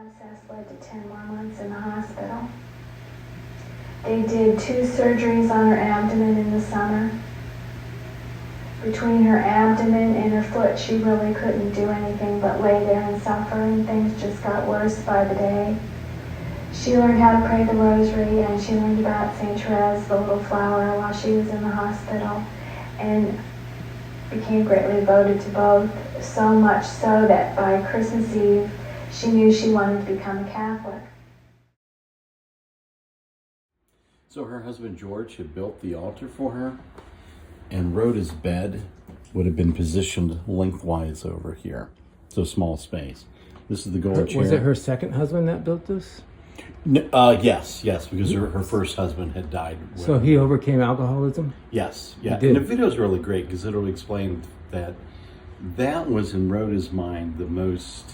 abscess led to 10 more months in the hospital. They did 2 surgeries on her abdomen in the summer. Between her abdomen and her foot, she really couldn't do anything but lay there and suffer, and things just got worse by the day. She learned how to pray the rosary, and she learned about St. Therese, the little flower, while she was in the hospital, and became greatly devoted to both, so much so that by Christmas Eve, she knew she wanted to become a Catholic. So her husband George had built the altar for her, and Rhoda's bed would have been positioned lengthwise over here. So small space. This is the gold chair. Was it her second husband that built this? Yes, because her first husband had died. So he overcame alcoholism? Yes, yeah. He did. And the video is really great because it'll explain that was in Rhoda's mind the most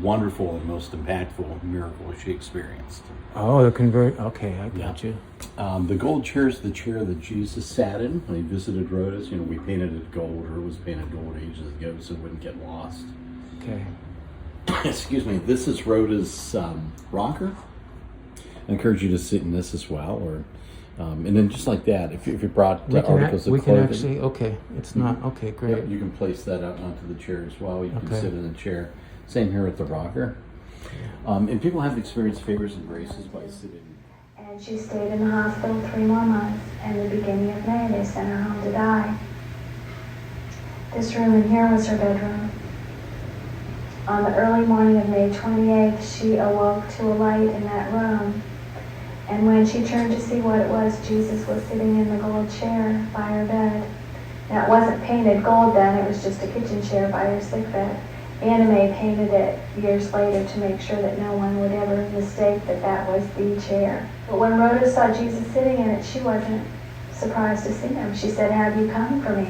wonderful and most impactful miracle she experienced. Oh, the convert. Okay, I got you. The gold chair is the chair that Jesus sat in when he visited Rhoda's. You know, we painted it gold, or it was painted gold ages ago so it wouldn't get lost. Okay. Excuse me. This is Rhoda's rocker. I encourage you to sit in this as well, or and then just like that, if you brought articles of we clothing, can actually. Okay, it's not okay. Great. Yep, you can place that out onto the chair as well. You can Okay. sit in the chair. Same here with the rocker. And people have experienced favors and graces by sitting. And she stayed in the hospital 3 more months, and the beginning of May, they sent her home to die. This room in here was her bedroom. On the early morning of May 28th, she awoke to a light in that room. And when she turned to see what it was, Jesus was sitting in the gold chair by her bed. Now, it wasn't painted gold then, it was just a kitchen chair by her sickbed. Anna Mae painted it years later to make sure that no one would ever mistake that was the chair. But when Rhoda saw Jesus sitting in it, she wasn't surprised to see him. She said, "Have you come for me?"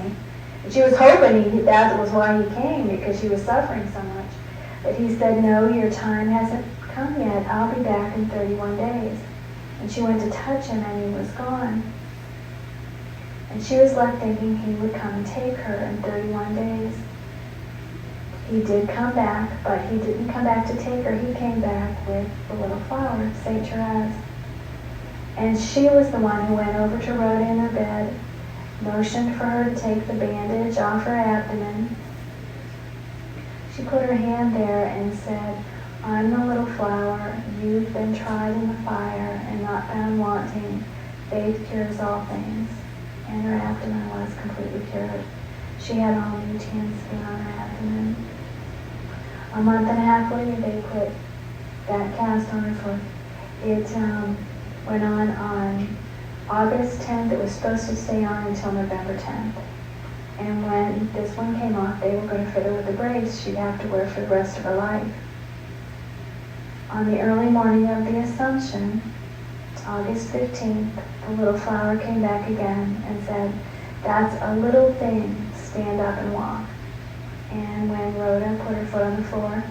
And she was hoping that was why he came, because she was suffering so much. But he said, "No, your time hasn't come yet. I'll be back in 31 days. And she went to touch him, and he was gone. And she was left thinking he would come and take her in 31 days. He did come back, but he didn't come back to take her. He came back with the little flower, St. Therese. And she was the one who went over to Rhoda in her bed, motioned for her to take the bandage off her abdomen. She put her hand there and said, "I'm the little flower. You've been tried in the fire and not found wanting. Faith cures all things." And her abdomen was completely cured. She had all new tan skin on her abdomen. A month and a half later, they put that cast on her foot. It went on August 10th. It was supposed to stay on until November 10th. And when this one came off, they were going to fit her with a brace she'd have to wear for the rest of her life. On the early morning of the Assumption, August 15th, the little flower came back again and said, "That's a little thing, stand up and walk." And when Rhoda put her foot on the floor,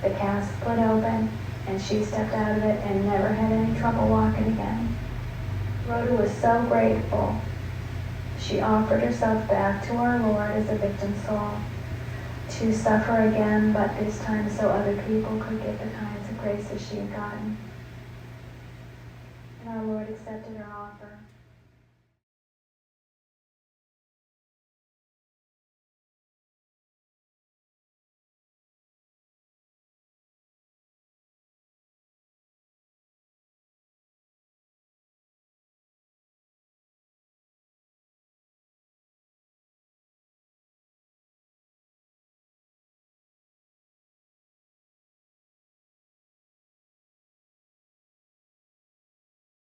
the cast split open, and she stepped out of it and never had any trouble walking again. Rhoda was so grateful. She offered herself back to our Lord as a victim soul to suffer again, but this time so other people could get the kinds of graces she had gotten. And our Lord accepted her offer.